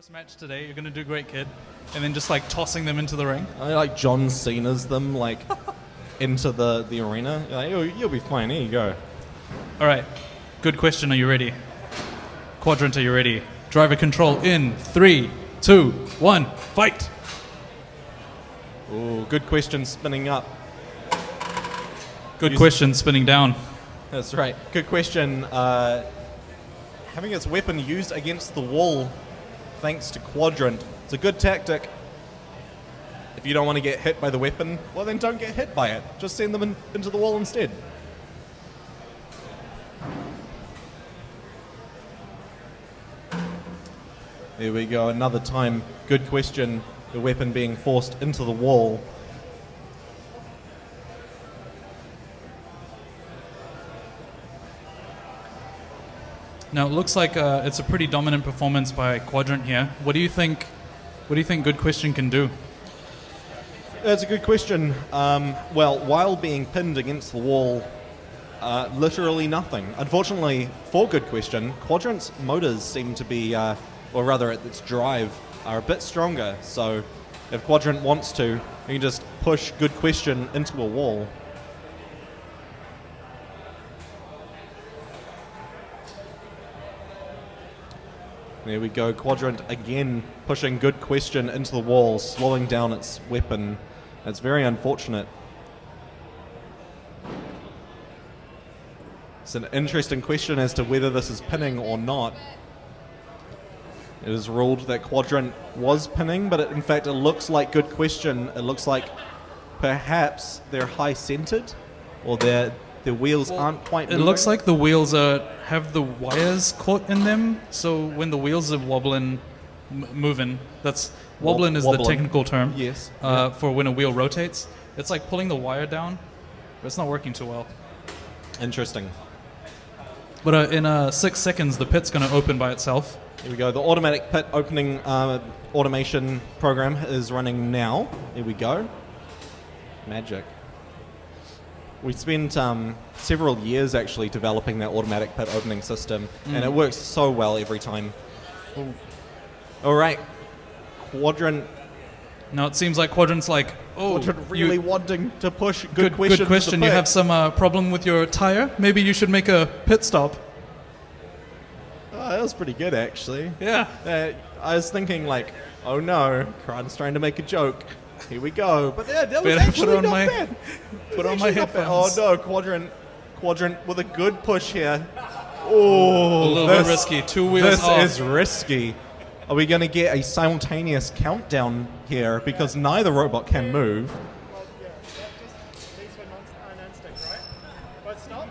first match today. You're going to do great, kid. And then just like tossing them into the ring. I like John Cena's them like into the arena. You're like, you'll be fine. Here you go. All right. Good question. Are you ready? Quadrant, are you ready? Driver control in 3, 2, 1, fight. Ooh, good question. Spinning up. Good question. Spinning down. That's right. Good question. Having its weapon used against the wall, thanks to Quadrant. It's a good tactic. If you don't want to get hit by the weapon, well then don't get hit by it. Just send them into the wall instead. There we go, another time. Good question. The weapon being forced into the wall. Now it looks like it's a pretty dominant performance by Quadrant here. What do you think? What do you think Good Question can do? That's a good question. Well, while being pinned against the wall, literally nothing. Unfortunately, for Good Question, Quadrant's motors seem to be, or rather its drive, are a bit stronger. So if Quadrant wants to, you can just push Good Question into a wall. There we go, Quadrant again pushing Good Question into the wall, slowing down its weapon. It's very unfortunate. It's an interesting question as to whether this is pinning or not. It is ruled that Quadrant was pinning, but in fact it looks like Good Question. It looks like perhaps they're high-centered, or their wheels aren't quite moving. It looks like the wheels have the wires caught in them, so when the wheels are wobbling, moving, that's wobbling is the technical term. Yes. For when a wheel rotates. It's like pulling the wire down, but it's not working too well. Interesting. But in 6 seconds, the pit's going to open by itself. Here we go. The automatic pit opening automation program is running now. Here we go. Magic. We spent several years actually developing that automatic pit opening system, and it works so well every time. Ooh. All right, Quadrant. Now it seems like Quadrant's like, Quadrant really wanting to push. Good question. Good question. You have some problem with your tire? Maybe you should make a pit stop. Oh, that was pretty good actually. Yeah. I was thinking like, oh no, Quadrant's trying to make a joke. Here we go. But yeah, that was Better actually not bad. Put on my headphones. Oh no, Quadrant with a good push here. Oh, a little bit risky. 2 wheels off. This is risky. Are we going to get a simultaneous countdown here because neither robot can move? Well, yeah, just these are non-stick, right? Both stop.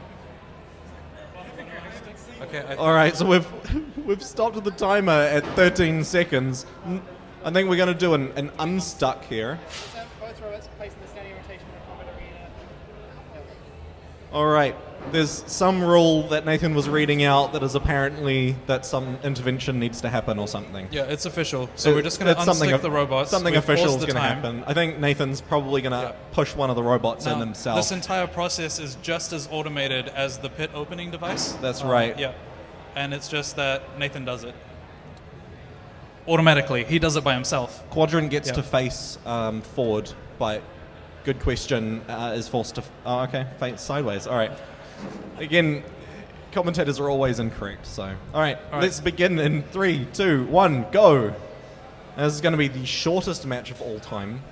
Okay. All right, so we've stopped the timer at 13 seconds. I think we're going to do an unstuck here. Both robots placed in the standing rotation of the arena. All right. There's some rule that Nathan was reading out that is apparently that some intervention needs to happen or something. Yeah, it's official. So we're just going to unstick the robots. Something official is going to happen. I think Nathan's probably going to push one of the robots in himself. This entire process is just as automated as the pit opening device. That's right. Yeah. And it's just that Nathan does it automatically. He does it by himself. Quadrant gets to face forward, but Good Question is forced to... Oh, okay. Face sideways. All right. Again, commentators are always incorrect, so... All right, let's begin in 3, 2, 1, go! This is going to be the shortest match of all time.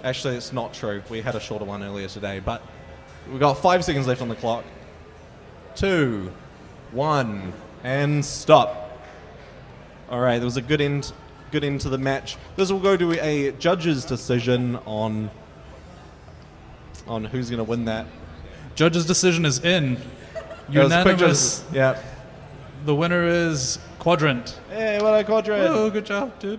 Actually, it's not true. We had a shorter one earlier today, but we've got 5 seconds left on the clock. 2, 1, and stop. All right, there was a good end to the match. This will go to a judge's decision on who's going to win that. Judge's decision is in. Unanimous. Yeah. The winner is Quadrant. Hey, what a Quadrant. Oh, good job, dude.